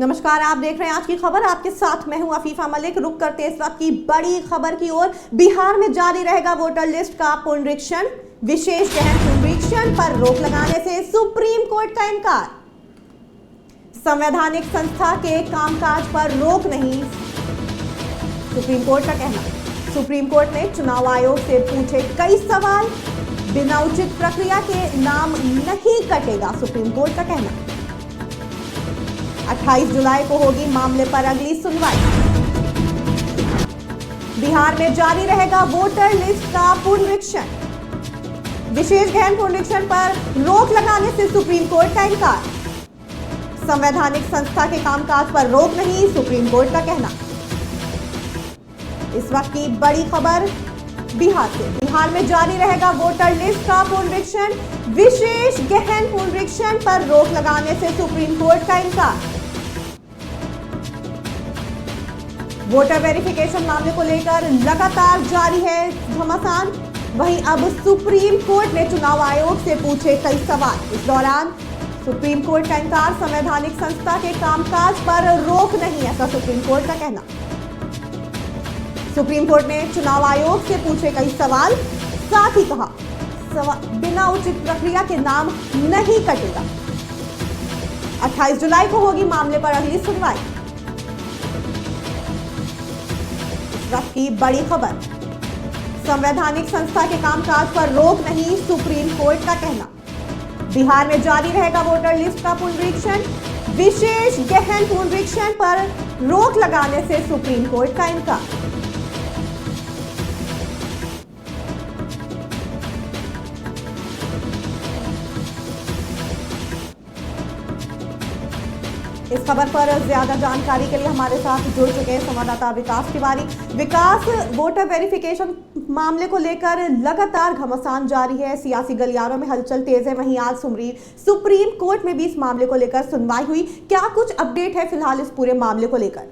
नमस्कार, आप देख रहे हैं आज की खबर। आपके साथ मैं हूं अफीफा मलिक। रुक करते इस वक्त की बड़ी खबर की ओर। बिहार में जारी रहेगा वोटर लिस्ट का पुनरीक्षण। विशेष गहन पुनरीक्षण पर रोक लगाने से सुप्रीम कोर्ट का इनकार। संवैधानिक संस्था के कामकाज पर रोक नहीं, सुप्रीम कोर्ट का कहना। सुप्रीम कोर्ट ने चुनाव आयोग से पूछे कई सवाल। बिना उचित प्रक्रिया के नाम नहीं कटेगा, सुप्रीम कोर्ट का कहना। 28 जुलाई को होगी मामले पर अगली सुनवाई। बिहार में जारी रहेगा वोटर लिस्ट का पुनरीक्षण। विशेष गहन पुनरीक्षण पर रोक लगाने से सुप्रीम कोर्ट का इनकार। संवैधानिक संस्था के कामकाज पर रोक नहीं, सुप्रीम कोर्ट का कहना। इस वक्त की बड़ी खबर बिहार से। बिहार में जारी रहेगा वोटर लिस्ट का पुनरीक्षण। विशेष गहन पुनरीक्षण पर रोक लगाने से सुप्रीम कोर्ट का इनकार। वोटर वेरिफिकेशन मामले को लेकर लगातार जारी है घमासान। वहीं अब सुप्रीम कोर्ट ने चुनाव आयोग से पूछे कई सवाल। इस दौरान सुप्रीम कोर्ट का इनकार। संवैधानिक संस्था के कामकाज पर रोक नहीं, ऐसा सुप्रीम कोर्ट का कहना। सुप्रीम कोर्ट ने चुनाव आयोग से पूछे कई सवाल, साथ ही कहा बिना उचित प्रक्रिया के नाम नहीं कटेगा। 28 जुलाई को होगी मामले पर अगली सुनवाई। इस वक्त की बड़ी खबर। संवैधानिक संस्था के कामकाज पर रोक नहीं, सुप्रीम कोर्ट का कहना। बिहार में जारी रहेगा वोटर लिस्ट का पुनरीक्षण। विशेष गहन पुनरीक्षण पर रोक लगाने से सुप्रीम कोर्ट का इनकार। इस खबर पर ज्यादा जानकारी के लिए हमारे साथ जुड़ चुके हैं संवाददाता विकास तिवारी। विकास, वोटर वेरिफिकेशन मामले को लेकर लगातार घमासान जारी है, सियासी गलियारों में हलचल तेज है। वहीं आज सुप्रीम कोर्ट में भी इस मामले को लेकर सुनवाई हुई। क्या कुछ अपडेट है फिलहाल इस पूरे मामले को लेकर?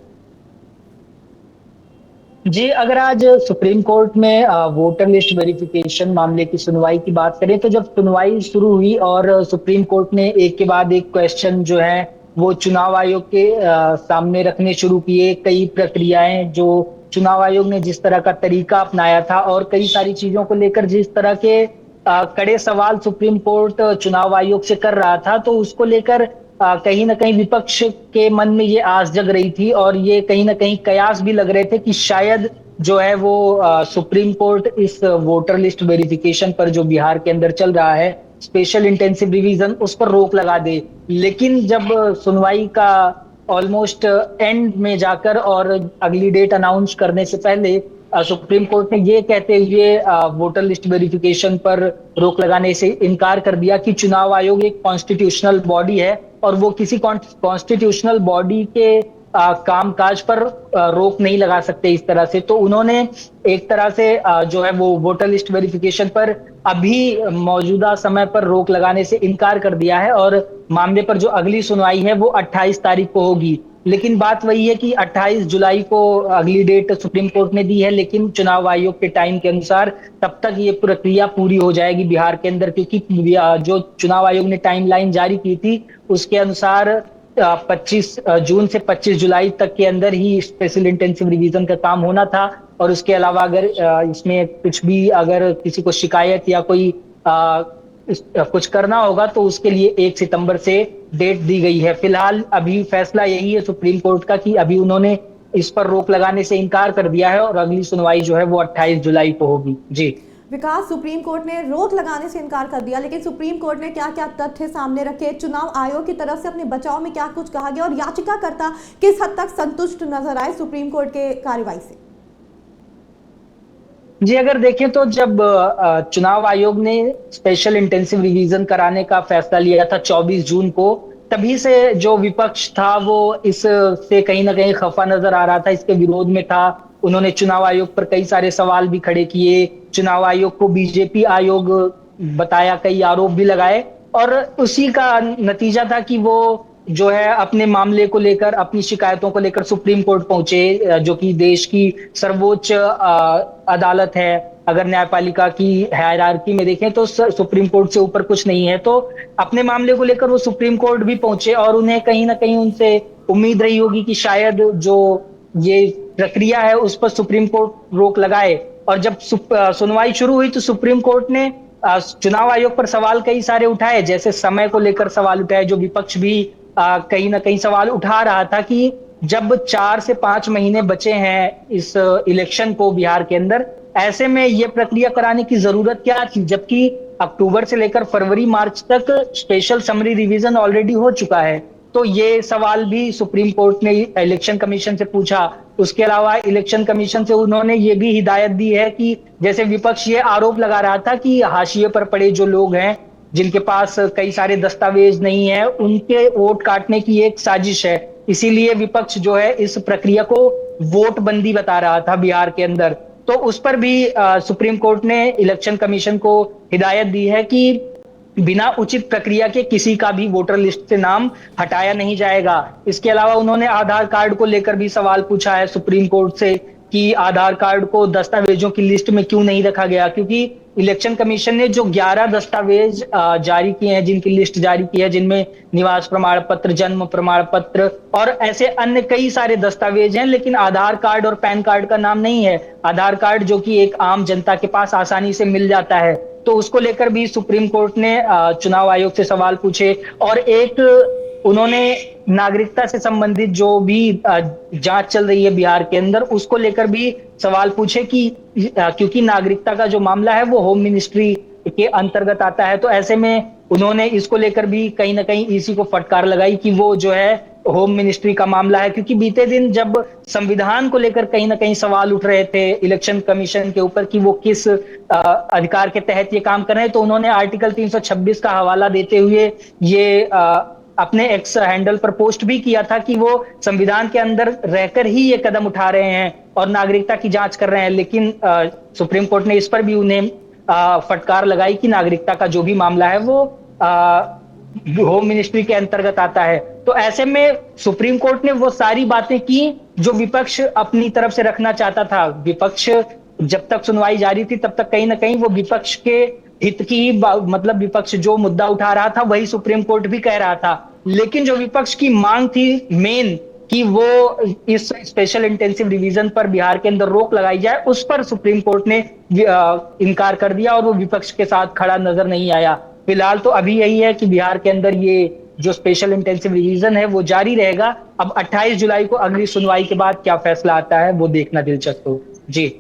जी, अगर आज सुप्रीम कोर्ट में वोटर लिस्ट वेरिफिकेशन मामले की सुनवाई की बात करें तो जब सुनवाई शुरू हुई और सुप्रीम कोर्ट ने एक के बाद एक क्वेश्चन जो है वो चुनाव आयोग के सामने रखने शुरू किए। कई प्रक्रियाएं जो चुनाव आयोग ने जिस तरह का तरीका अपनाया था और कई सारी चीजों को लेकर जिस तरह के कड़े सवाल सुप्रीम कोर्ट चुनाव आयोग से कर रहा था, तो उसको लेकर कहीं ना कहीं विपक्ष के मन में ये आस जग रही थी और ये कहीं ना कहीं कयास भी लग रहे थे कि शायद जो है वो सुप्रीम कोर्ट इस वोटर लिस्ट वेरिफिकेशन पर जो बिहार के अंदर चल रहा है स्पेशल इंटेंसिव रिवीजन, उस पर रोक लगा दे। लेकिन जब सुनवाई का ऑलमोस्ट एंड में जाकर और अगली डेट अनाउंस करने से पहले सुप्रीम कोर्ट ने ये कहते हुए वोटर लिस्ट वेरिफिकेशन पर रोक लगाने से इनकार कर दिया कि चुनाव आयोग एक कॉन्स्टिट्यूशनल बॉडी है और वो किसी कॉन्स्टिट्यूशनल बॉडी के कामकाज पर रोक नहीं लगा सकते इस तरह से। तो उन्होंने एक तरह से जो है वो वोटर लिस्ट वेरिफिकेशन पर अभी मौजूदा समय पर रोक लगाने से इनकार कर दिया है और मामले पर जो अगली सुनवाई है वो 28 तारीख को होगी। लेकिन बात वही है कि 28 जुलाई को अगली डेट सुप्रीम कोर्ट ने दी है, लेकिन चुनाव आयोग के टाइम के अनुसार तब तक ये प्रक्रिया पूरी हो जाएगी बिहार के अंदर, क्योंकि जो चुनाव आयोग ने टाइमलाइन जारी की थी उसके अनुसार 25 जून से 25 जुलाई तक के अंदर ही स्पेशल इंटेंसिव रिवीजन का काम होना था। और उसके अलावा अगर इसमें कुछ भी अगर किसी को शिकायत या कोई कुछ करना होगा तो उसके लिए 1 सितंबर से डेट दी गई है। फिलहाल अभी फैसला यही है सुप्रीम कोर्ट का कि अभी उन्होंने इस पर रोक लगाने से इनकार कर दिया है और अगली सुनवाई जो है वो 28 जुलाई को होगी। जी विकास, सुप्रीम कोर्ट ने रोक लगाने से इनकार कर दिया, लेकिन सुप्रीम कोर्ट ने क्या क्या तथ्य सामने रखे? चुनाव आयोग की तरफ से अपने बचाव में क्या कुछ कहा गया और याचिकाकर्ता किस हद तक संतुष्ट नजर आए सुप्रीम कोर्ट के कार्रवाई से? जी, अगर देखें तो जब चुनाव आयोग ने स्पेशल इंटेंसिव रिवीजन कराने का फैसला लिया था 24 जून को, तभी से जो विपक्ष था वो इस से कहीं ना कहीं खफा नजर आ रहा था, इसके विरोध में था। उन्होंने चुनाव आयोग पर कई सारे सवाल भी खड़े किए, चुनाव आयोग को बीजेपी आयोग बताया, कई आरोप भी लगाए और उसी का नतीजा था कि वो जो है अपने मामले को लेकर, अपनी शिकायतों को लेकर सुप्रीम कोर्ट पहुंचे, जो कि देश की सर्वोच्च अदालत है। अगर न्यायपालिका की हायरार्की में देखें तो सुप्रीम कोर्ट से ऊपर कुछ नहीं है। तो अपने मामले को लेकर वो सुप्रीम कोर्ट भी पहुंचे और उन्हें कहीं ना कहीं उनसे उम्मीद रही होगी कि शायद जो ये प्रक्रिया है उस पर सुप्रीम कोर्ट रोक लगाए। और जब सुनवाई शुरू हुई तो सुप्रीम कोर्ट ने चुनाव आयोग पर सवाल कई सारे उठाए, जैसे समय को लेकर सवाल उठाए, जो विपक्ष भी कहीं ना कहीं सवाल उठा रहा था कि जब 4 से 5 महीने बचे हैं इस इलेक्शन को बिहार के अंदर, ऐसे में ये प्रक्रिया कराने की जरूरत क्या थी, जबकि अक्टूबर से लेकर फरवरी मार्च तक स्पेशल समरी रिवीजन ऑलरेडी हो चुका है। तो ये सवाल भी सुप्रीम कोर्ट ने इलेक्शन कमीशन से पूछा। उसके अलावा इलेक्शन कमीशन से उन्होंने ये भी हिदायत दी है कि जैसे विपक्ष ये आरोप लगा रहा था कि हाशिए पर पड़े जो लोग हैं, जिनके पास कई सारे दस्तावेज नहीं है, उनके वोट काटने की एक साजिश है, इसीलिए विपक्ष जो है इस प्रक्रिया को वोट बंदी बता रहा था बिहार के अंदर। तो उस पर भी सुप्रीम कोर्ट ने इलेक्शन कमीशन को हिदायत दी है कि बिना उचित प्रक्रिया के किसी का भी वोटर लिस्ट से नाम हटाया नहीं जाएगा। इसके अलावा उन्होंने आधार कार्ड को लेकर भी सवाल पूछा है सुप्रीम कोर्ट से कि आधार कार्ड को दस्तावेजों की लिस्ट में क्यों नहीं रखा गया, क्योंकि इलेक्शन कमीशन ने जो 11 दस्तावेज जारी किए हैं, जिनकी लिस्ट जारी की है, जिनमें निवास प्रमाण पत्र, जन्म प्रमाण पत्र और ऐसे अन्य कई सारे दस्तावेज हैं, लेकिन आधार कार्ड और पैन कार्ड का नाम नहीं है। आधार कार्ड जो कि एक आम जनता के पास आसानी से मिल जाता है, तो उसको लेकर भी सुप्रीम कोर्ट ने चुनाव आयोग से सवाल पूछे। और एक उन्होंने नागरिकता से संबंधित जो भी जांच चल रही है बिहार के अंदर, उसको लेकर भी सवाल पूछे कि क्योंकि नागरिकता का जो मामला है वो होम मिनिस्ट्री के अंतर्गत आता है, तो ऐसे में उन्होंने इसको लेकर भी कहीं ना कहीं ईसी को फटकार लगाई कि वो जो है होम मिनिस्ट्री का मामला है। क्योंकि बीते दिन जब संविधान को लेकर कहीं ना कहीं सवाल उठ रहे थे इलेक्शन कमीशन के ऊपर कि वो किस अधिकार के तहत ये काम कर रहे हैं, तो उन्होंने आर्टिकल 326 का हवाला देते हुए ये अपने एक्स हैंडल पर पोस्ट भी किया था कि वो संविधान के अंदर रहकर ही ये कदम उठा रहे हैं और नागरिकता की जांच कर रहे हैं। लेकिन सुप्रीम कोर्ट ने इस पर भी उन्हें फटकार लगाई कि नागरिकता का जो भी मामला है वो होम मिनिस्ट्री के अंतर्गत आता है। तो ऐसे में सुप्रीम कोर्ट ने वो सारी बातें की जो विपक्ष अपनी तरफ से रखना चाहता था। विपक्ष जब तक सुनवाई जारी थी तब तक कहीं ना कहीं वो विपक्ष के हित की ही मतलब विपक्ष जो मुद्दा उठा रहा था वही सुप्रीम कोर्ट भी कह रहा था। लेकिन जो विपक्ष की मांग थी मेन कि वो इस स्पेशल इंटेंसिव रिवीजन पर बिहार के अंदर रोक लगाई जाए, उस पर सुप्रीम कोर्ट ने इनकार कर दिया और वो विपक्ष के साथ खड़ा नजर नहीं आया। फिलहाल तो अभी यही है कि बिहार के अंदर ये जो स्पेशल इंटेंसिव रिवीजन है वो जारी रहेगा। अब 28 जुलाई को अगली सुनवाई के बाद क्या फैसला आता है वो देखना दिलचस्प हो। जी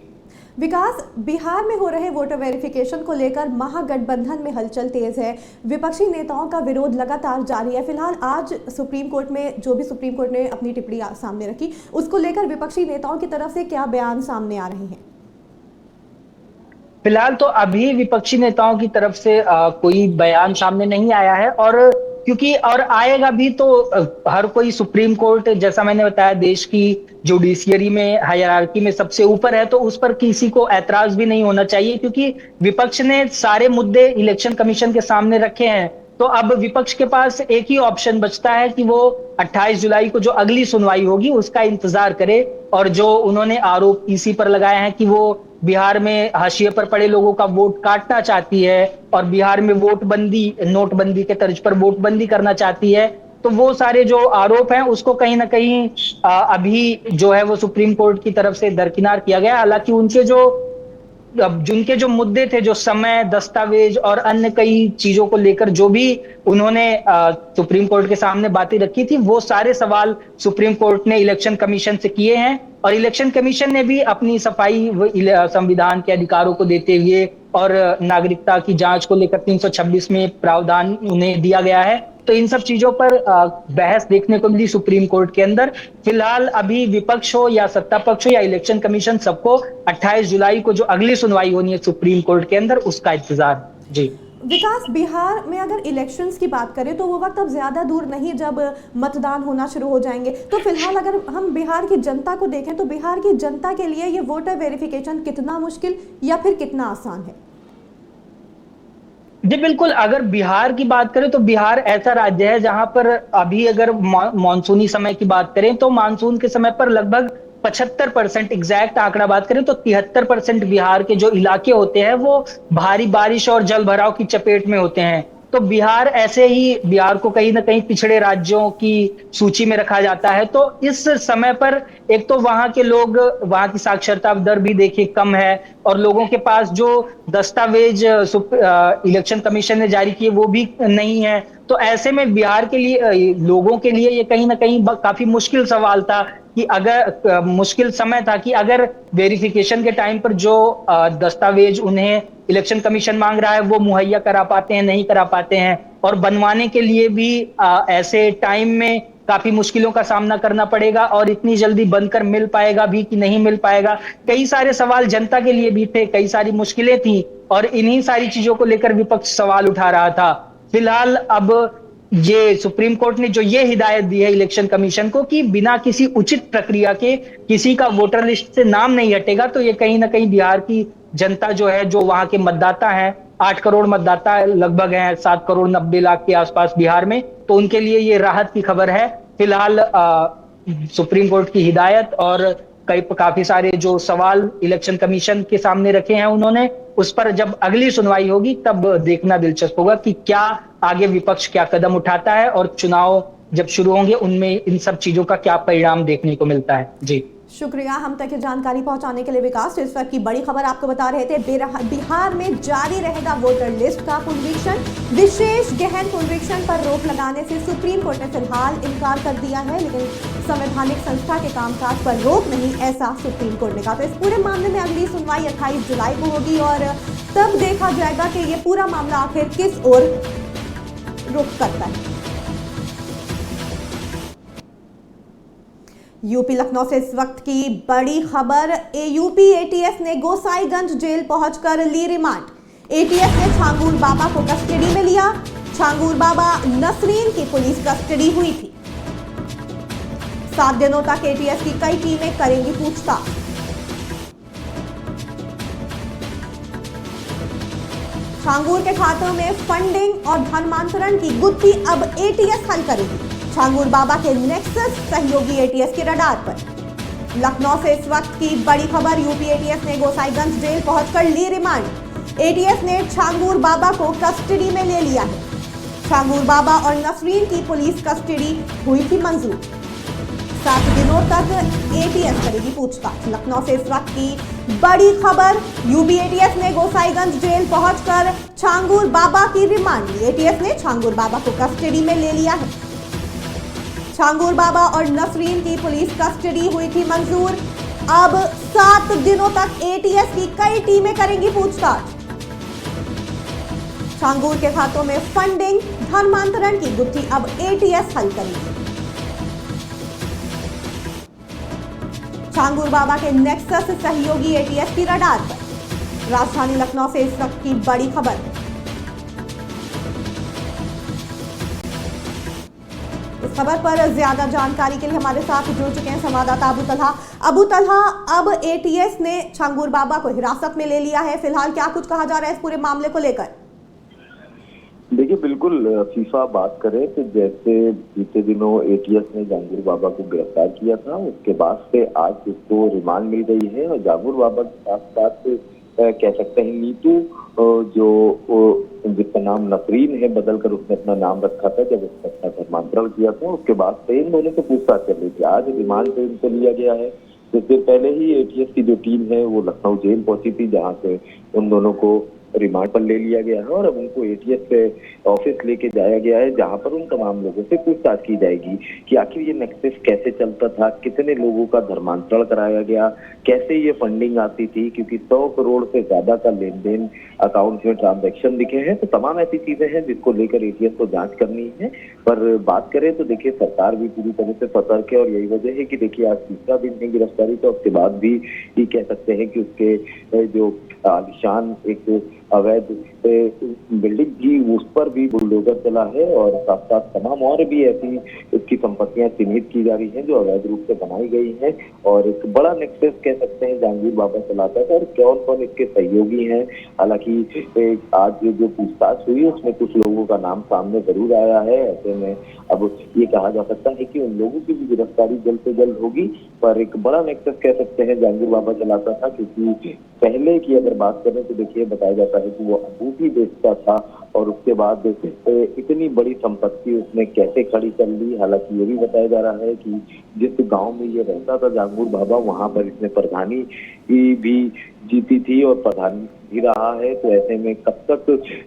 विकास, बिहार में हो रहे वोटर वेरिफिकेशन को लेकर महागठबंधन में हलचल तेज है। विपक्षी नेताओं का विरोध लगातार जारी है। फिलहाल आज सुप्रीम कोर्ट में जो भी सुप्रीम कोर्ट ने अपनी टिप्पणी सामने रखी, उसको लेकर विपक्षी नेताओं की तरफ से क्या बयान सामने आ रहे हैं? फिलहाल तो अभी विपक्षी नेताओं की तरफ से कोई बयान सामने नहीं आया है, और क्योंकि और आएगा भी तो हर कोई सुप्रीम कोर्ट, जैसा मैंने बताया, देश की जुडिशियरी में हायरार्की में सबसे ऊपर है, तो उस पर किसी को ऐतराज भी नहीं होना चाहिए, क्योंकि विपक्ष ने सारे मुद्दे इलेक्शन कमीशन के सामने रखे हैं। तो अब विपक्ष के पास एक ही ऑप्शन बचता है कि वो 28 जुलाई को जो अगली सुनवाई होगी उसका इंतजार करे, और जो उन्होंने आरोप ईसी पर लगाए हैं कि वो बिहार में हाशिए पर पड़े लोगों का वोट काटना चाहती है और बिहार में वोट बंदी, नोटबंदी के तर्ज पर वोट बंदी करना चाहती है, तो वो सारे जो आरोप हैं उसको कहीं ना कहीं अभी जो है वो सुप्रीम कोर्ट की तरफ से दरकिनार किया गया। हालांकि उनके जिनके जो मुद्दे थे, जो समय, दस्तावेज और अन्य कई चीजों को लेकर जो भी उन्होंने सुप्रीम कोर्ट के सामने बातें रखी थी, वो सारे सवाल सुप्रीम कोर्ट ने इलेक्शन कमीशन से किए हैं, और इलेक्शन कमीशन ने भी अपनी सफाई संविधान के अधिकारों को देते हुए और नागरिकता की जांच को लेकर 326 में प्रावधान उन्हें दिया गया है। तो इन सब चीजों पर बहस देखने को मिली सुप्रीम कोर्ट के अंदर। फिलहाल अभी विपक्ष हो या सत्ता पक्ष हो या इलेक्शन कमीशन, सबको 28 जुलाई को जो अगली सुनवाई होनी है सुप्रीम कोर्ट के अंदर, उसका इंतजार। जी विकास, बिहार में अगर इलेक्शंस की बात करें तो वो वक्त अब ज्यादा दूर नहीं जब मतदान होना शुरू हो जाएंगे। तो फिलहाल अगर हम बिहार की जनता को देखें तो बिहार की जनता के लिए ये वोटर वेरिफिकेशन कितना मुश्किल या फिर कितना आसान है? जी बिल्कुल, अगर बिहार की बात करें तो बिहार ऐसा राज्य है जहां पर अभी अगर मानसूनी समय की बात करें तो मानसून के समय पर लगभग 75%, एग्जैक्ट आंकड़ा बात करें तो 73% बिहार के जो इलाके होते हैं वो भारी बारिश और जल भराव की चपेट में होते हैं। तो बिहार को कहीं ना कहीं पिछड़े राज्यों की सूची में रखा जाता है। तो इस समय पर एक तो वहां की साक्षरता दर भी देखिए कम है, और लोगों के पास जो दस्तावेज इलेक्शन कमीशन ने जारी किए वो भी नहीं है। तो ऐसे में बिहार के लिए लोगों के लिए ये कहीं ना कहीं काफी मुश्किल सवाल था कि मुश्किल समय था कि अगर वेरिफिकेशन के टाइम पर जो दस्तावेज उन्हें इलेक्शन कमीशन मांग रहा है वो मुहैया करा पाते हैं, नहीं करा पाते हैं, और बनवाने के लिए भी ऐसे टाइम में काफी मुश्किलों का सामना करना पड़ेगा, और इतनी जल्दी बनकर मिल पाएगा भी कि नहीं मिल पाएगा। कई सारे सवाल जनता के लिए भी थे, कई सारी मुश्किलें थी, और इन्हीं सारी चीजों को लेकर विपक्ष सवाल उठा रहा था। फिलहाल अब ये सुप्रीम कोर्ट ने जो ये हिदायत दी है इलेक्शन कमीशन को कि बिना किसी उचित प्रक्रिया के किसी का वोटर लिस्ट से नाम नहीं हटेगा, तो ये कहीं ना कहीं बिहार की जनता जो है, जो वहां के मतदाता हैं, 8 करोड़ मतदाता लगभग हैं, 7 करोड़ 90 लाख के आसपास बिहार में, तो उनके लिए ये राहत की खबर है। फिलहाल सुप्रीम कोर्ट की हिदायत और काफी सारे जो सवाल इलेक्शन कमीशन के सामने रखे हैं उन्होंने, उस पर जब अगली सुनवाई होगी तब देखना दिलचस्प होगा कि क्या आगे विपक्ष क्या कदम उठाता है, और चुनाव जब शुरू होंगे उनमें इन सब चीजों का क्या परिणाम देखने को मिलता है। जी शुक्रिया हम तक जानकारी पहुंचाने के लिए विकास। इस वक्त की बड़ी खबर आपको बता रहे थे, बिहार में जारी रहेगा वोटर लिस्ट का पुनरीक्षण। विशेष गहन पुनरीक्षण पर रोक लगाने से सुप्रीम कोर्ट ने फिलहाल इनकार कर दिया है, लेकिन संवैधानिक संस्था के कामकाज पर रोक नहीं, ऐसा सुप्रीम कोर्ट ने कहा। तो इस पूरे मामले में अगली सुनवाई 28 जुलाई को होगी और तब देखा जाएगा कि ये पूरा मामला आखिर किस ओर रुख करता है। यूपी लखनऊ से इस वक्त की बड़ी खबर। यूपी एटीएस ने गोसाईगंज जेल पहुंचकर ली रिमांड। एटीएस ने छांगूर बाबा को कस्टडी में लिया। छांगूर बाबा नसरीन की पुलिस कस्टडी हुई थी। 7 दिनों तक एटीएस की कई टीमें करेंगी पूछताछ। छांगूर के खातों में फंडिंग और धर्मांतरण की गुत्थी अब एटीएस हल करेगी। छांगूर बाबा के नेक्सस सहयोगी एटीएस के रडार पर। लखनऊ से इस वक्त की बड़ी खबर। यूपी एटीएस ने गोसाईगंज जेल पहुंचकर ली रिमांड। एटीएस ने छांगूर बाबा को कस्टडी में ले लिया है। छांगूर बाबा और नसरीन की पुलिस कस्टडी हुई थी मंजूर। 7 दिनों तक एटीएस करेगी पूछताछ। लखनऊ से इस वक्त की बड़ी खबर। यूपी एटीएस ने गोसाईगंज जेल पहुंचकर छांगूर बाबा की रिमांड ली। एटीएस ने छांगूर बाबा को कस्टडी में ले लिया है। छांगूर बाबा और नसरीन की पुलिस कस्टडी हुई थी मंजूर। अब 7 दिनों तक एटीएस की कई टीमें करेंगी पूछताछ। छांगूर के खातों में फंडिंग, धर्मांतरण की गुत्थी अब एटीएस हल करेगी। छांगूर बाबा के नेक्सस सहयोगी एटीएस की रडार पर। राजधानी लखनऊ से इस वक्त की बड़ी खबर। इस खबर पर ज्यादा जानकारी के लिए हमारे साथ जुड़ चुके हैं संवाददाता अबू तलहा। अबू तलहा, अब एटीएस ने छांगूर बाबा को हिरासत में ले लिया है, फिलहाल क्या कुछ कहा जा रहा है इस पूरे मामले को लेकर? देखिए, बिल्कुल फीफा बात करें तो जैसे बीते दिनों एटीएस ने जांगूर बाबा को गिरफ्तार किया था, उसके बाद से आज उसको रिमांड मिल गई है। और जांगूर बाबा के साथ साथ कह सकते हैं नीतू, जो जिसका नाम नसरीन है, बदलकर उसने अपना नाम रखा था जब उसने अपना धर्मांतरण किया था, उसके बाद से इन दोनों से पूछताछ कर रही थी। आज रिमांड पे इनको लिया गया है। इससे पहले ही एटीएस की जो टीम है वो लखनऊ जेल पहुंची थी, जहां से उन दोनों को रिमांड पर ले लिया गया है और अब उनको एटीएस से ऑफिस लेके जाया गया है, जहां पर उन तमाम लोगों से पूछताछ की जाएगी कि आखिर ये नेक्सस कैसे चलता था, कितने लोगों का धर्मांतरण कराया गया, कैसे ये फंडिंग आती थी, क्योंकि 100 करोड़ से ज्यादा का लेन देन अकाउंट में ट्रांजैक्शन दिखे हैं। तो तमाम ऐसी चीजें हैं जिसको लेकर एटीएस को जांच करनी है। पर बात करें तो देखिए, सरकार भी पूरी तरह से सतर्क है और यही वजह है कि देखिए आज तीसरा दिन है गिरफ्तारी का, उसके बाद भी ये कह सकते हैं कि उसके जो आलिशान एक अवैध बिल्डिंग थी उस पर भी बुलडोजर चला है और साथ साथ तमाम और भी ऐसी इसकी संपत्तियां चिन्हित की जा रही हैं जो अवैध रूप से बनाई गई हैं। और एक बड़ा नेक्सस कह सकते हैं जांगूर बाबा चलाता था और कौन कौन इसके सहयोगी हैं। हालांकि आज जो पूछताछ हुई उसमें कुछ लोगों का नाम सामने जरूर आया है। ऐसे में अब ये कहा जा सकता है कि उन लोगों की भी गिरफ्तारी जल्द से जल्द होगी। पर एक बड़ा नेक्सस कह सकते हैं जांगूर बाबा चलाता था, क्योंकि पहले की अगर बात करें तो देखिए बताया जाता है कि वो अंगूठी बेचता था और उसके बाद इतनी बड़ी संपत्ति उसने कैसे खड़ी कर ली। हालांकि ये भी बताया जा रहा है कि जिस गांव में ये रहता था जांगूर बाबा, वहां पर इसने प्रधानी भी जीती थी और प्रधान भी रहा है। तो ऐसे में कब तक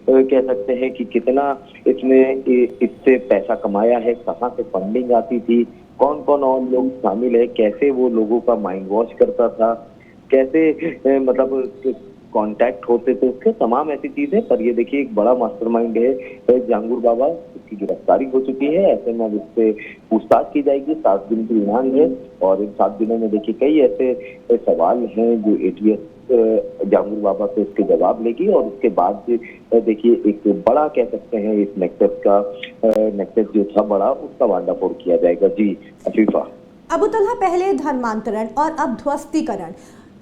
कह सकते हैं कि कितना इसने इससे पैसा कमाया है, कहाँ से फंडिंग आती थी, कौन कौन और लोग शामिल है, कैसे वो लोगों का माइंड वॉश करता था, कैसे मतलब कांटेक्ट होते थे उसके, तमाम ऐसी चीजें। पर ये देखिए एक बड़ा मास्टरमाइंड है जांगूर बाबा, इसकी गिरफ्तारी हो चुकी है। ऐसे में अब इससे पूछताछ की जाएगी। 7 दिन की रिमांड है और इन 7 दिनों में देखिए कई ऐसे सवाल हैं जो एटीएस जांगूर बाबा से उसके जवाब लेगी और उसके बाद देखिए एक बड़ा कह सकते हैं इस नेक्सस जो था बड़ा, उसका वांडाफोड़ किया जाएगा। जी अफीफा। अबू तलहा, पहले धर्मांतरण और अब ध्वस्तीकरण,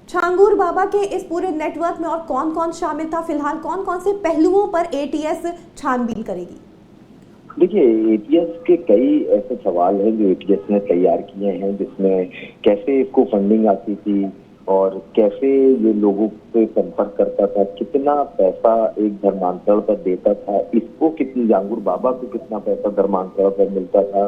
छांगूर बाबा के इस पूरे नेटवर्क में और कौन कौन शामिल था? फिलहाल कौन कौन से पहलुओं पर एटीएस छानबीन करेगी? देखिए एटीएस के कई ऐसे सवाल हैं जो एटीएस ने तैयार किए हैं, जिसमें कैसे इसको फंडिंग आती थी और कैसे ये लोगों से संपर्क करता था, कितना पैसा एक धर्मांतरण पर देता था, इसको कितनी, जांगूर बाबा को कितना पैसा धर्मांतरण पर मिलता था,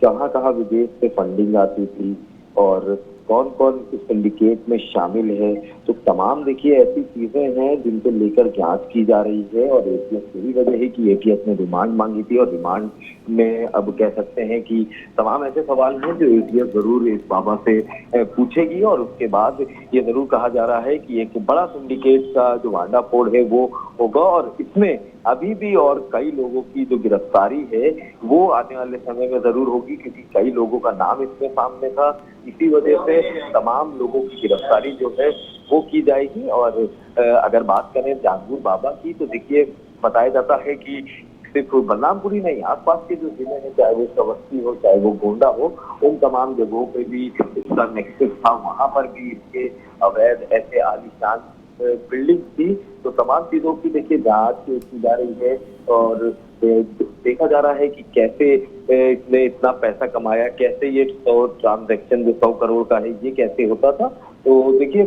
कहाँ कहाँ विदेश से फंडिंग आती थी और कौन कौन इस सिंडिकेट में शामिल है। तो तमाम देखिए ऐसी चीजें हैं जिनको लेकर जांच की जा रही है और एटीएस यही वजह है कि एटीएस ने रिमांड मांगी थी और रिमांड में अब कह सकते हैं कि तमाम ऐसे सवाल हैं जो एटीएस जरूर इस बाबा से पूछेगी और उसके बाद ये जरूर कहा जा रहा है कि एक बड़ा सिंडिकेट का जो वांडाफोड़ है वो होगा और इसमें अभी भी और कई लोगों की जो गिरफ्तारी है वो आने वाले समय में जरूर होगी, क्योंकि कई लोगों का नाम इसमें सामने था। इसी वजह से तमाम लोगों की गिरफ्तारी जो है वो की जाएगी। और अगर बात करें जांगूर बाबा की, तो देखिए बताया जाता है कि सिर्फ बलरामपुर ही नहीं, आसपास के जो जिले हैं, चाहे वो श्रावस्ती हो चाहे वो गोंडा हो, उन तमाम जगहों पे भी इसका नेक्सस था। वहां पर भी इसके अवैध ऐसे आलीशान बिल्डिंग थी। तो तमाम चीजों की देखिए जांच की जा रही है और देखा जा रहा है कि कैसे इसने इतना पैसा कमाया, कैसे ये 100 ट्रांजैक्शन जो 100 करोड़ का है ये कैसे होता था। तो देखिए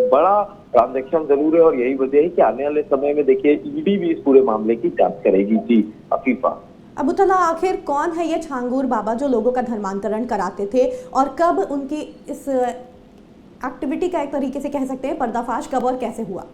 बड़ा ट्रांजैक्शन जरूर है और यही वजह है कि आने वाले समय में देखिए ईडी भी इस पूरे मामले की जांच करेगी। जी अफीफा। अबू तलहा, आखिर कौन है ये छांगूर बाबा जो लोगों का धर्मांतरण कराते थे और कब उनकी इस एक्टिविटी का एक तरीके से कह सकते हैं पर्दाफाश कब और कैसे हुआ?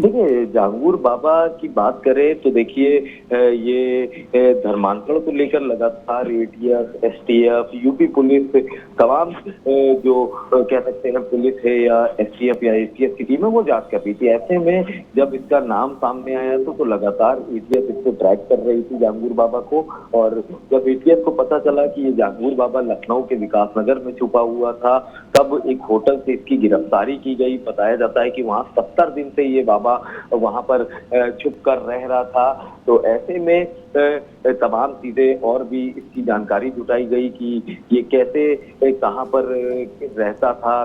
देखिए जांगूर बाबा की बात करें तो देखिए ये धर्मांतरण को लेकर लगातार एटीएस, एसटीएफ, यूपी पुलिस, तमाम जो कह सकते हैं पुलिस है या एसटीएफ या एटीएस की टीम है वो जांच कर रही थी। ऐसे में जब इसका नाम सामने आया तो लगातार एटीएस इसको ट्रैक कर रही थी जांगूर बाबा को। और जब एटीएस को पता चला कि ये जांगूर बाबा लखनऊ के विकास नगर में छुपा हुआ था, तब एक होटल से इसकी गिरफ्तारी की गई। बताया जाता है कि वहाँ 70 दिन से ये बाबा वहां पर छुप कर रह रहा था। तो ऐसे में तमाम चीजें और भी इसकी जानकारी जुटाई गई कि ये कैसे कहां पर रहता था,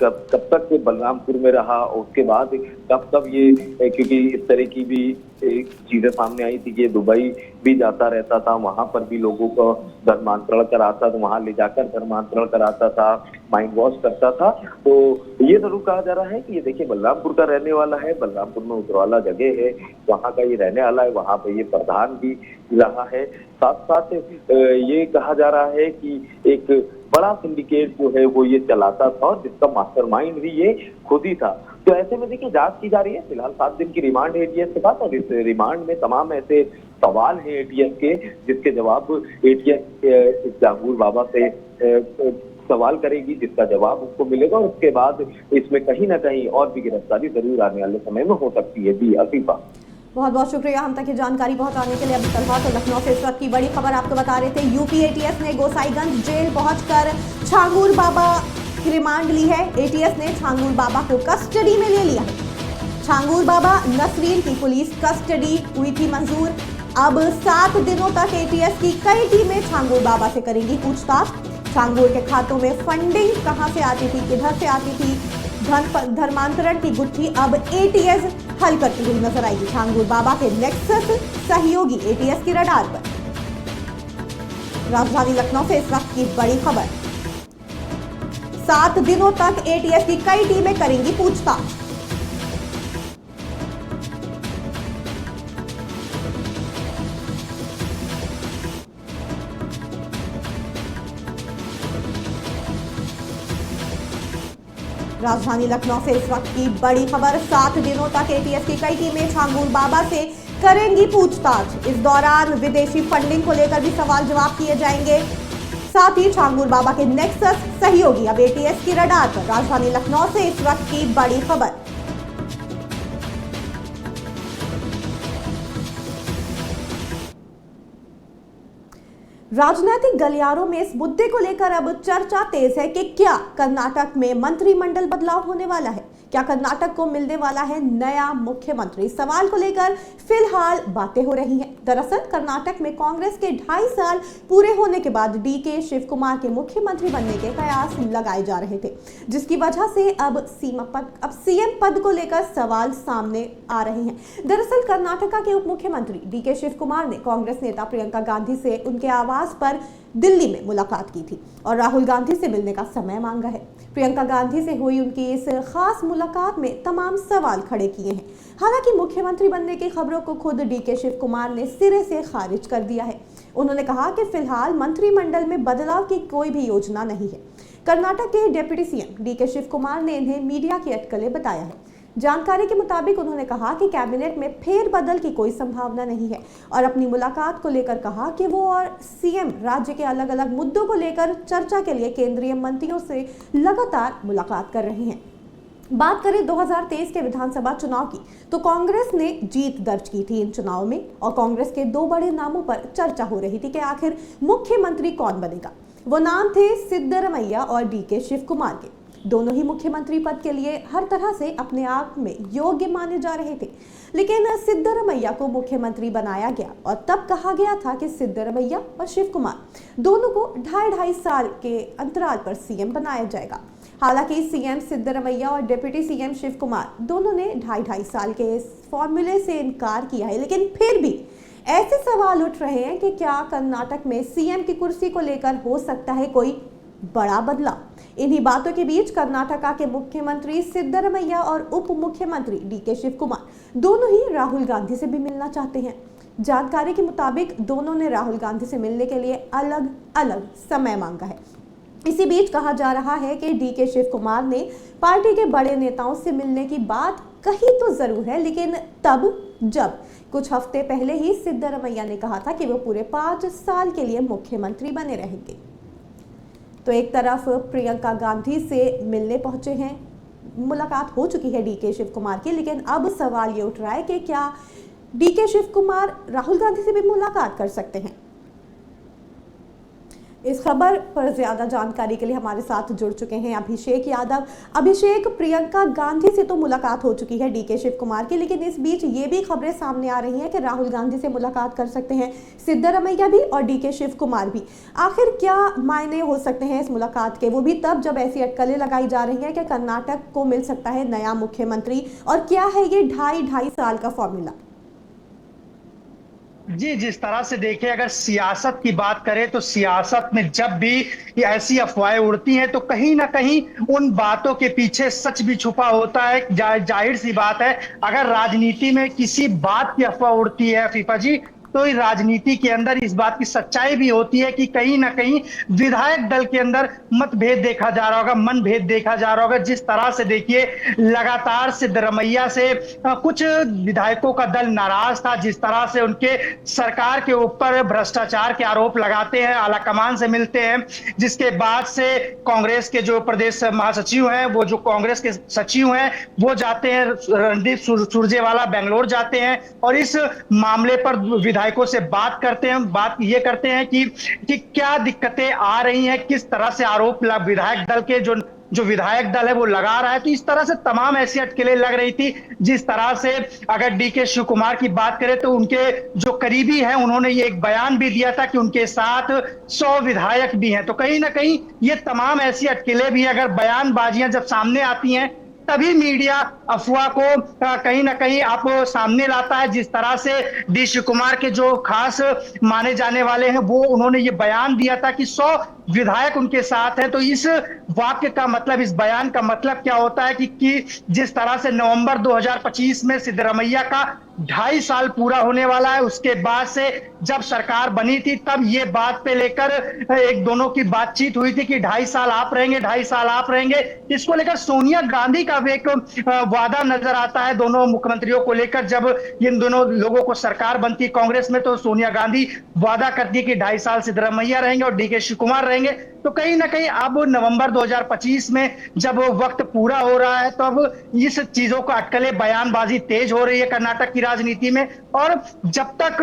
कब तक बलरामपुर में रहा, उसके बाद कब ये, क्योंकि इस तरह की भी चीजें सामने आई थी कि ये दुबई भी जाता रहता था, वहां पर भी लोगों को धर्मांतरण कराता था, वहां ले जाकर धर्मांतरण कराता था, माइंड वॉश करता था। तो ये जरूर कहा जा रहा है कि ये देखिए बलरामपुर का रहने वाला है, बलरामपुर में उतरवाला जगह है, वहां का ये रहने वाला है, वहां पे ये प्रधान भी रहा है। साथ साथ ये कहा जा रहा है कि एक बड़ा सिंडिकेट जो है वो ये चलाता था और जिसका मास्टरमाइंड भी ये खुद ही था। तो ऐसे में देखिए जांच की जा रही है। फिलहाल 7 दिन की रिमांड है एटीएस के पास और इस रिमांड में तमाम ऐसे सवाल हैं एटीएस के जिसके जवाब एटीएस जांगूर बाबा से सवाल करेगी, जिसका जवाब उसको मिलेगा और उसके बाद इसमें कहीं ना कहीं और भी गिरफ्तारी जरूर आने वाले समय में हो सकती है। जी अफीफा। बहुत बहुत शुक्रिया हम तक ये जानकारी पहुंचाने के लिए। अबू तलहा, तो लखनऊ से इस वक्त की बड़ी खबर आपको बता रहे थे। यूपी एटीएस ने गोसाईगंज जेल पहुंचकर छांगूर बाबा की रिमांड ली है। एटीएस ने छांगूर बाबा को कस्टडी में ले लिया है। छांगूर बाबा नसरीन की पुलिस कस्टडी हुई थी मंजूर। अब 7 दिनों तक एटीएस की कई टीमें छांगूर बाबा से करेंगी पूछताछ। छांगूर के खातों में फंडिंग कहां से आती थी, किधर से आती थी, धर्मांतरण की गुत्थी अब एटीएस हल करती हुई नजर आएगी। छांगूर बाबा के नेक्सस सहयोगी एटीएस की रडार पर। राजधानी लखनऊ से इस वक्त की बड़ी खबर। 7 दिनों तक एटीएस की कई टीमें करेंगी पूछताछ। राजधानी लखनऊ से इस वक्त की बड़ी खबर। 7 दिनों तक एटीएस की कई टीमें छांगूर बाबा से करेंगी पूछताछ। इस दौरान विदेशी फंडिंग को लेकर भी सवाल जवाब किए जाएंगे। साथ ही छांगूर बाबा के नेक्सस सहयोगी अब एटीएस की रडार पर। राजधानी लखनऊ से इस वक्त की बड़ी खबर। राजनीतिक गलियारों में इस मुद्दे को लेकर अब चर्चा तेज है कि क्या कर्नाटक में मंत्रिमंडल बदलाव होने वाला है, क्या कर्नाटक को मिलने वाला है नया मुख्यमंत्री। सवाल को लेकर फिलहाल बातें हो रही हैं। दरअसल कर्नाटक में कांग्रेस के 2.5 साल पूरे होने के बाद डीके शिव कुमार के मुख्यमंत्री बनने के कयास लगाए जा रहे थे, जिसकी वजह से अब सीएम पद को लेकर सवाल सामने आ रहे हैं। दरअसल कर्नाटका के उप मुख्यमंत्री डीके शिव कुमार ने कांग्रेस नेता प्रियंका गांधी से उनके आवास पर दिल्ली में मुलाकात की थी और राहुल गांधी से मिलने का समय मांगा है। प्रियंका गांधी से हुई उनकी इस खास मुलाकात में तमाम सवाल खड़े किए हैं। हालांकि मुख्यमंत्री बनने की खबरों को खुद डीके शिव कुमार ने सिरे से खारिज कर दिया है। उन्होंने कहा कि फिलहाल मंत्रिमंडल में बदलाव की कोई भी योजना नहीं है। कर्नाटक के डिप्टी सीएम डीके शिव कुमार ने इन्हें मीडिया की अटकलें बताया है। जानकारी के मुताबिक उन्होंने कहा कि कैबिनेट में फेरबदल की कोई संभावना नहीं है और अपनी मुलाकात को लेकर कहा कि वो और सीएम राज्य के अलग अलग मुद्दों को लेकर चर्चा के लिए केंद्रीय मंत्रियों से लगातार मुलाकात कर रहे हैं। बात करें 2023 के विधानसभा चुनाव की, तो कांग्रेस ने जीत दर्ज की थी इन चुनाव में और कांग्रेस के 2 बड़े नामों पर चर्चा हो रही थी कि आखिर मुख्यमंत्री कौन बनेगा। वो नाम थे सिद्धरमैया और डीके शिव कुमार के। दोनों ही मुख्यमंत्री पद के लिए हर तरह से अपने आप में योग्य माने जा रहे थे, लेकिन सिद्धरमैया को मुख्यमंत्री बनाया गया और तब कहा गया था कि सिद्धरमैया और शिव कुमार दोनों को 2.5 साल के अंतराल पर सीएम बनाया जाएगा। हालांकि सीएम सिद्धरमैया और डिप्टी सीएम शिव कुमार दोनों ने 2.5 साल के इस फॉर्मूले से इनकार किया है, लेकिन फिर भी ऐसे सवाल उठ रहे हैं कि क्या कर्नाटक में सीएम की कुर्सी को लेकर हो सकता है कोई बड़ा बदलाव। इन्हीं बातों के बीच कर्नाटका के मुख्यमंत्री सिद्धरमैया और उप मुख्यमंत्री डीके शिव कुमार दोनों ही राहुल गांधी से भी मिलना चाहते हैं। जानकारी के मुताबिक दोनों ने राहुल गांधी से मिलने के लिए अलग अलग समय मांगा है। इसी बीच कहा जा रहा है कि डीके शिव कुमार ने पार्टी के बड़े नेताओं से मिलने की बात कही तो जरूर है, लेकिन तब जब कुछ हफ्ते पहले ही सिद्धरमैया ने कहा था कि वो पूरे 5 साल के लिए मुख्यमंत्री बने रहेंगे। तो एक तरफ प्रियंका गांधी से मिलने पहुंचे हैं, मुलाकात हो चुकी है डीके शिव कुमार की, लेकिन अब सवाल ये उठ रहा है कि क्या डीके शिव कुमार राहुल गांधी से भी मुलाकात कर सकते हैं। इस खबर पर ज्यादा जानकारी के लिए हमारे साथ जुड़ चुके हैं अभिषेक यादव। अभिषेक, प्रियंका गांधी से तो मुलाकात हो चुकी है डीके शिव कुमार की, लेकिन इस बीच ये भी खबरें सामने आ रही हैं कि राहुल गांधी से मुलाकात कर सकते हैं सिद्धरमैया भी और डीके शिव कुमार भी। आखिर क्या मायने हो सकते हैं इस मुलाकात के, वो भी तब जब ऐसी अटकलें लगाई जा रही हैं कि कर्नाटक को मिल सकता है नया मुख्यमंत्री, और क्या है ये 2.5 साल का फॉर्मूला। जी, जिस तरह से देखें, अगर सियासत की बात करें तो सियासत में जब भी ऐसी अफवाहें उड़ती हैं तो कहीं ना कहीं उन बातों के पीछे सच भी छुपा होता है। जाहिर सी बात है, अगर राजनीति में किसी बात की अफवाह उड़ती है फीफा जी, तो राजनीति के अंदर इस बात की सच्चाई भी होती है कि कहीं ना कहीं विधायक दल के अंदर मतभेद देखा जा रहा होगा, मनभेद देखा जा रहा होगा। जिस तरह से देखिए, लगातार सिद्धरमैया से कुछ विधायकों का दल नाराज था, जिस तरह से उनके सरकार के ऊपर भ्रष्टाचार के आरोप लगाते हैं, आलाकमान से मिलते हैं, जिसके बाद से कांग्रेस के जो प्रदेश महासचिव हैं, वो जो कांग्रेस के सचिव हैं, वो जाते हैं, रणदीप सुरजेवाला बेंगलोर जाते हैं और इस मामले पर विधायकों से बात करते हैं। बात ये करते हैं कि क्या दिक्कतें आ रही हैं, किस तरह से आरोप विधायक दल के जो विधायक दल है वो लगा रहा है। तो इस तरह से तमाम ऐसी अटकलें लग रही थी। जिस तरह से अगर डीके शिव कुमार की बात करें तो उनके जो करीबी हैं, उन्होंने ये एक बयान भी दिया था कि उनके साथ 100 विधायक भी हैं। तो कहीं ना कहीं ये तमाम ऐसी अटकलें भी, अगर बयानबाजियां जब सामने आती हैं तभी मीडिया अफवाह को कहीं ना कहीं आप सामने लाता है। जिस तरह से डी शिव कुमार के जो खास माने जाने वाले हैं, वो उन्होंने ये बयान दिया था कि 100 विधायक उनके साथ हैं। तो इस वाक्य का मतलब, इस बयान का मतलब क्या होता है कि जिस तरह से नवंबर 2025 में सिद्धरमैया का 2.5 साल पूरा होने वाला है, उसके बाद से जब सरकार बनी थी तब ये बात पे लेकर एक दोनों की बातचीत हुई थी कि 2.5 साल आप रहेंगे, 2.5 साल आप रहेंगे। इसको लेकर सोनिया गांधी का भी एक वादा नजर आता है दोनों मुख्यमंत्रियों को लेकर। जब इन दोनों लोगों को सरकार बनती कांग्रेस में तो सोनिया गांधी वादा करती है कि 2.5 साल सिद्धरमैया रहेंगे और डीके शिव कुमार रहेंगे। तो कहीं ना कहीं अब नवंबर 2025 में जब वक्त पूरा हो रहा है तो अब इस चीजों को अटकलें, बयानबाजी तेज हो रही है कर्नाटक की राजनीति में। और जब तक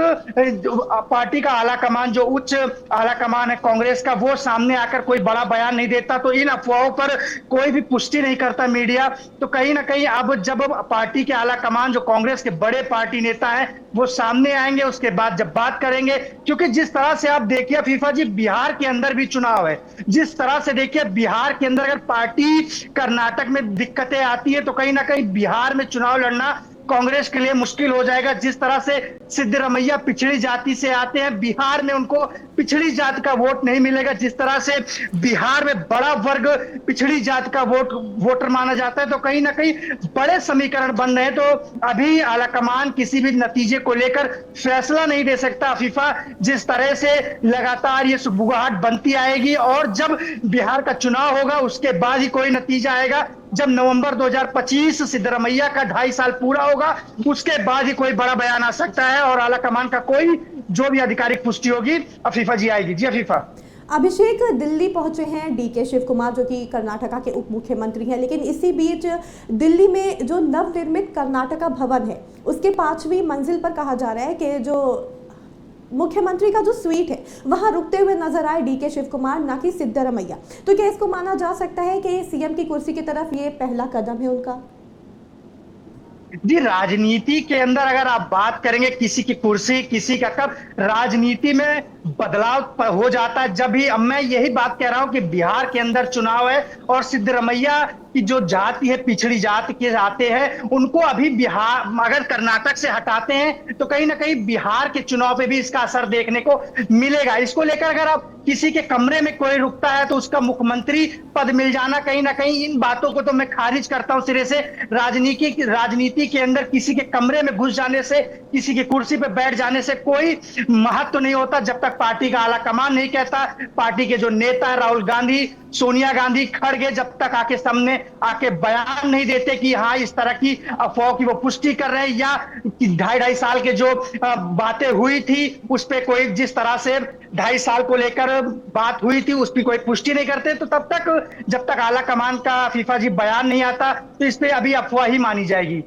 पार्टी का आला कमान, जो उच्च आला कमान है कांग्रेस का, वो सामने आकर कोई बड़ा बयान नहीं देता, तो इन अफवाहों पर कोई भी पुष्टि नहीं करता मीडिया। तो कहीं ना कहीं अब जब पार्टी के आला कमान, जो कांग्रेस के बड़े पार्टी नेता हैं, वो सामने आएंगे, उसके बाद जब बात करेंगे। क्योंकि जिस तरह से आप देखिए फीफा जी, बिहार के अंदर भी चुनाव है। जिस तरह से देखिए बिहार के अंदर अगर पार्टी कर्नाटक में दिक्कतें आती है तो कहीं ना कहीं बिहार में चुनाव लड़ना कांग्रेस के लिए मुश्किल हो जाएगा। जिस तरह से सिद्धरमैया पिछड़ी जाति से आते हैं, बिहार में उनको पिछड़ी जात का वोट नहीं मिलेगा। जिस तरह से बिहार में बड़ा वर्ग पिछड़ी जात का वोटर माना जाता है, तो कहीं ना कहीं बड़े समीकरण बन रहे हैं। तो अभी आलाकमान किसी भी नतीजे को लेकर फैसला नहीं दे सकता। अफीफा, जिस तरह से लगातार ये सुगबुगाहट बनती आएगी और जब बिहार का चुनाव होगा उसके बाद ही कोई नतीजा आएगा। जब नवंबर 2025 सिद्धरमैया का 2.5 साल पूरा होगा उसके बाद ही कोई बड़ा बयान आ सकता है और आला कमान का कोई जो भी आधिकारिक पुष्टि होगी अफीफा जी आएगी। जी अफीफा। अभिषेक दिल्ली पहुंचे हैं डीके शिव कुमार, जो कि कर्नाटका के उप मुख्यमंत्री हैं, लेकिन इसी बीच दिल्ली में जो नवनिर्मित कर्नाटका भवन है उसके 5वीं मंजिल पर कहा जा रहा है कि जो मुख्यमंत्री का जो स्वीट है वहां रुकते हुए नजर आए डीके शिव कुमार, ना कि सिद्धरमैया। तो क्या इसको माना जा सकता है कि सीएम की कुर्सी की तरफ ये पहला कदम है उनका? जी, राजनीति के अंदर अगर आप बात करेंगे किसी की कुर्सी, किसी का कब, राजनीति में बदलाव हो जाता है जब भी। अब मैं यही बात कह रहा हूं कि बिहार के अंदर चुनाव है और सिद्धरमैया की जो जाति है, पिछड़ी जाति के आते हैं, उनको अभी बिहार अगर कर्नाटक से हटाते हैं तो कहीं ना कहीं बिहार के चुनाव पे भी इसका असर देखने को मिलेगा। इसको लेकर अगर आप किसी के कमरे में कोई रुकता है तो उसका मुख्यमंत्री पद मिल जाना, कहीं ना कहीं इन बातों को तो मैं खारिज करता हूं सिरे से। राजनीति के अंदर किसी के कमरे में घुस जाने से, किसी की कुर्सी पे बैठ जाने से कोई महत्व नहीं होता जब तक पार्टी का आला कमान नहीं कहता। पार्टी के जो नेता है राहुल गांधी, सोनिया गांधी, खड़गे जब तक आके सामने आके बयान नहीं देते कि हाँ इस तरह की अफवाह की वो पुष्टि कर रहे हैं, या 2.5 साल के जो बातें हुई थी उस पे कोई, जिस तरह से 2.5 साल को लेकर बात हुई थी उस पर कोई पुष्टि नहीं करते, तो तब तक जब तक आला कमान का फीफा जी बयान नहीं आता तो इस पे अभी अफवाह ही मानी जाएगी।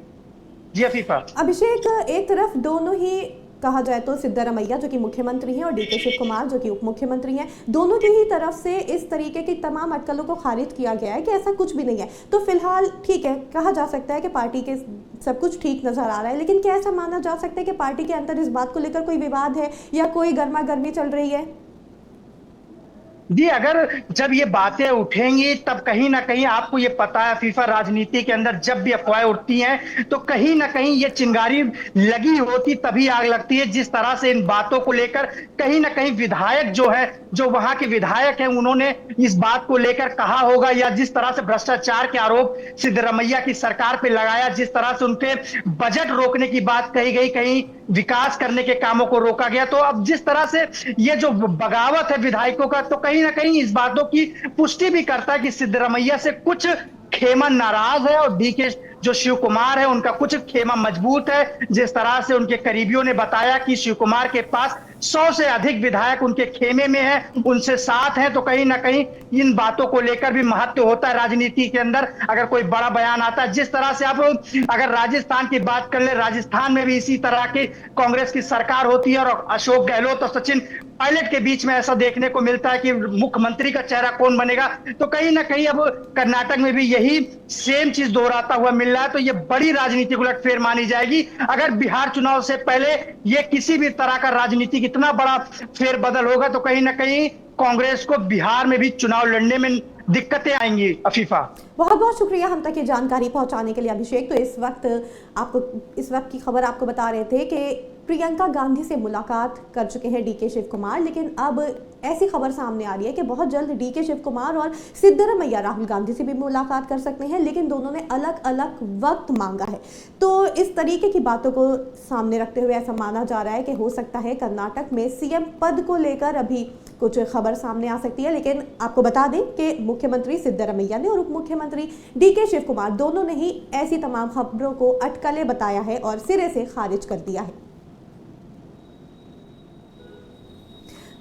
जी अफीफा। अभिषेक, एक तरफ दोनों ही कहा जाए तो सिद्धरमैया जो कि मुख्यमंत्री हैं और डीके शिव कुमार जो कि उप मुख्यमंत्री हैं, दोनों की ही तरफ से इस तरीके की तमाम अटकलों को खारिज किया गया है कि ऐसा कुछ भी नहीं है। तो फिलहाल ठीक है, कहा जा सकता है कि पार्टी के सब कुछ ठीक नजर आ रहा है, लेकिन क्या ऐसा माना जा सकता है कि पार्टी के अंदर इस बात को लेकर कोई विवाद है या कोई गर्मा गर्मी चल रही है? जी, अगर जब ये बातें उठेंगी तब कहीं ना कहीं आपको ये पता है फीफा, राजनीति के अंदर जब भी अफवाहें उठती हैं तो कहीं ना कहीं ये चिंगारी लगी होती तभी आग लगती है। जिस तरह से इन बातों को लेकर कहीं ना कहीं विधायक जो है, जो वहां के विधायक हैं, उन्होंने इस बात को लेकर कहा होगा, या जिस तरह से भ्रष्टाचार के आरोप सिद्धरमैया की सरकार पे लगाया, जिस तरह से उनके बजट रोकने की बात कही गई, कहीं विकास करने के कामों को रोका गया, तो अब जिस तरह से ये जो बगावत है विधायकों का, तो कहीं ना कहीं इस बातों की पुष्टि भी करता है कि सिद्धरमैया से कुछ खेमा नाराज है और डीके जो शिव कुमार है उनका कुछ खेमा मजबूत है। जिस तरह से उनके करीबियों ने बताया कि शिव कुमार के पास 100 से अधिक विधायक उनके खेमे में हैं, उनसे साथ हैं, तो कहीं ना कहीं इन बातों को लेकर भी महत्व होता है राजनीति के अंदर अगर कोई बड़ा बयान आता है। जिस तरह से आप अगर राजस्थान की बात कर ले, राजस्थान में भी इसी तरह की कांग्रेस की सरकार होती है और अशोक गहलोत और सचिन पायलट के बीच में ऐसा देखने को मिलता है कि मुख्यमंत्री का चेहरा कौन बनेगा। तो कहीं ना कहीं अब कर्नाटक में भी यही सेम चीज दोहराता हुआ मिल रहा है, तो ये बड़ी राजनीतिक उलटफेर मानी जाएगी। अगर बिहार चुनाव से पहले ये किसी भी तरह का राजनीतिक इतना बड़ा फेरबदल होगा तो कहीं ना कहीं कांग्रेस को बिहार में भी चुनाव लड़ने में दिक्कतें आएंगी। अफीफा। बहुत बहुत शुक्रिया हम तक ये जानकारी पहुंचाने के लिए अभिषेक। तो इस वक्त की खबर आपको बता रहे थे कि प्रियंका गांधी से मुलाकात कर चुके हैं डीके शिव कुमार, लेकिन अब ऐसी खबर सामने आ रही है कि बहुत जल्द डीके शिव कुमार और सिद्धरमैया राहुल गांधी से भी मुलाकात कर सकते हैं, लेकिन दोनों ने अलग अलग वक्त मांगा है। तो इस तरीके की बातों को सामने रखते हुए ऐसा माना जा रहा है कि हो सकता है कर्नाटक में सीएम पद को लेकर अभी कुछ खबर सामने आ सकती है। लेकिन आपको बता दें कि मुख्यमंत्री सिद्धरमैया ने और उप मुख्यमंत्री डीके शिव कुमार दोनों ने ही ऐसी तमाम खबरों को अटकलें बताया है और सिरे से खारिज कर दिया है।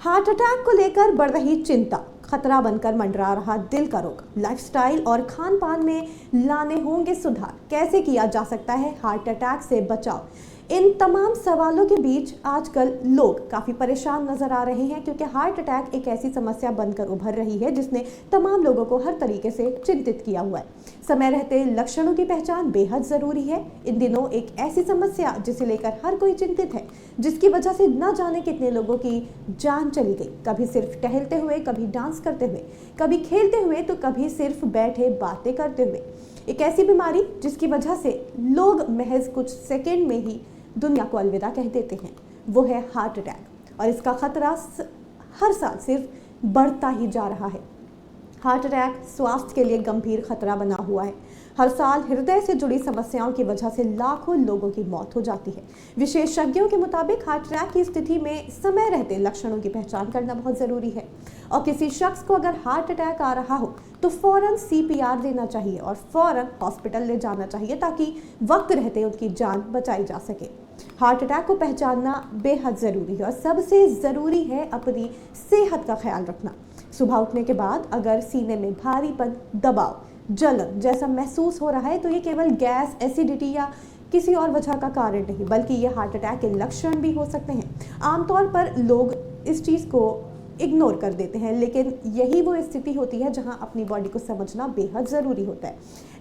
हार्ट अटैक को लेकर बढ़ रही चिंता, खतरा बनकर मंडरा रहा दिल का रोग, लाइफस्टाइल और खान पान में लाने होंगे सुधार, कैसे किया जा सकता है हार्ट अटैक से बचाव। इन तमाम सवालों के बीच आजकल लोग काफ़ी परेशान नजर आ रहे हैं, क्योंकि हार्ट अटैक एक ऐसी समस्या बनकर उभर रही है जिसने तमाम लोगों को हर तरीके से चिंतित किया हुआ है। समय रहते लक्षणों की पहचान बेहद ज़रूरी है। इन दिनों एक ऐसी समस्या जिसे लेकर हर कोई चिंतित है, जिसकी वजह से न जाने कितने लोगों की जान चली गई, कभी सिर्फ टहलते हुए, कभी डांस करते हुए, कभी खेलते हुए, तो कभी सिर्फ बैठे बातें करते हुए। एक ऐसी बीमारी जिसकी वजह से लोग महज कुछ सेकेंड में ही दुनिया को अलविदा कह देते हैं, वो है हार्ट अटैक। और इसका खतरा हर साल सिर्फ बढ़ता ही जा रहा है। हार्ट अटैक स्वास्थ्य के लिए गंभीर खतरा बना हुआ है। हर साल हृदय से जुड़ी समस्याओं की वजह से लाखों लोगों की मौत हो जाती है। विशेषज्ञों के मुताबिक हार्ट अटैक की स्थिति में समय रहते लक्षणों की पहचान करना बहुत ज़रूरी है, और किसी शख्स को अगर हार्ट अटैक आ रहा हो तो फौरन CPR देना चाहिए और फौरन हॉस्पिटल ले जाना चाहिए, ताकि वक्त रहते उनकी जान बचाई जा सके। हार्ट अटैक को पहचानना बेहद ज़रूरी है, और सबसे ज़रूरी है अपनी सेहत का ख्याल रखना। सुबह उठने के बाद अगर सीने में भारीपन, दबाव, जलन जैसा महसूस हो रहा है तो ये केवल गैस, एसिडिटी या किसी और वजह का कारण नहीं, बल्कि ये हार्ट अटैक के लक्षण भी हो सकते हैं। आमतौर पर लोग इस चीज़ को इग्नोर कर देते हैं, लेकिन यही वो स्थिति होती है जहां अपनी बॉडी को समझना बेहद ज़रूरी होता है।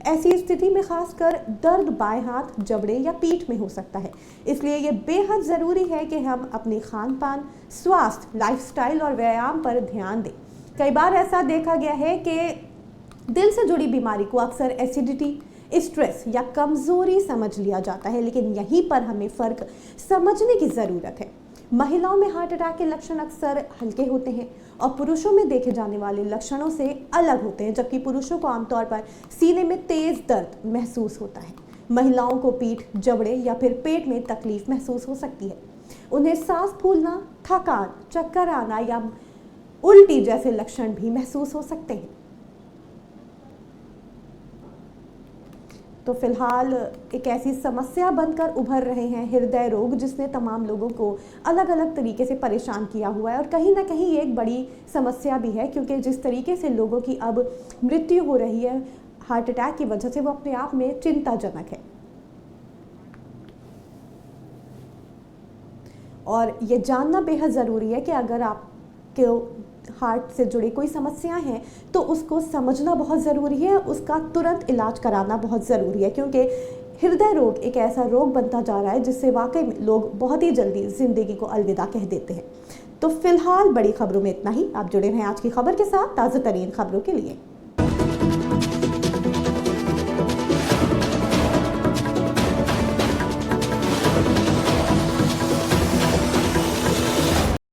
ऐसी स्थिति में खासकर दर्द बाएं हाथ, जबड़े या पीठ में हो सकता है। इसलिए ये बेहद ज़रूरी है कि हम अपने खान पान, स्वास्थ्य, लाइफस्टाइल और व्यायाम पर ध्यान दें। कई बार ऐसा देखा गया है कि दिल से जुड़ी बीमारी को अक्सर एसिडिटी, स्ट्रेस या कमज़ोरी समझ लिया जाता है, लेकिन यहीं पर हमें फ़र्क समझने की ज़रूरत है। महिलाओं में हार्ट अटैक के लक्षण अक्सर हल्के होते हैं और पुरुषों में देखे जाने वाले लक्षणों से अलग होते हैं, जबकि पुरुषों को आमतौर पर सीने में तेज दर्द महसूस होता है। महिलाओं को पीठ, जबड़े या फिर पेट में तकलीफ महसूस हो सकती है। उन्हें सांस फूलना, थकान, चक्कर आना या उल्टी जैसे लक्षण भी महसूस हो सकते हैं। तो फिलहाल एक ऐसी समस्या बनकर उभर रहे हैं हृदय रोग, जिसने तमाम लोगों को अलग अलग तरीके से परेशान किया हुआ है, और कहीं ना कहीं ये एक बड़ी समस्या भी है, क्योंकि जिस तरीके से लोगों की अब मृत्यु हो रही है हार्ट अटैक की वजह से, वो अपने आप में चिंताजनक है। और ये जानना बेहद ज़रूरी है कि अगर आपको हार्ट से जुड़ी कोई समस्या है तो उसको समझना बहुत ज़रूरी है, उसका तुरंत इलाज कराना बहुत ज़रूरी है, क्योंकि हृदय रोग एक ऐसा रोग बनता जा रहा है जिससे वाकई में लोग बहुत ही जल्दी ज़िंदगी को अलविदा कह देते हैं। तो फिलहाल बड़ी खबरों में इतना ही। आप जुड़े रहें आज की खबर के साथ ताज़ा तरीन खबरों के लिए।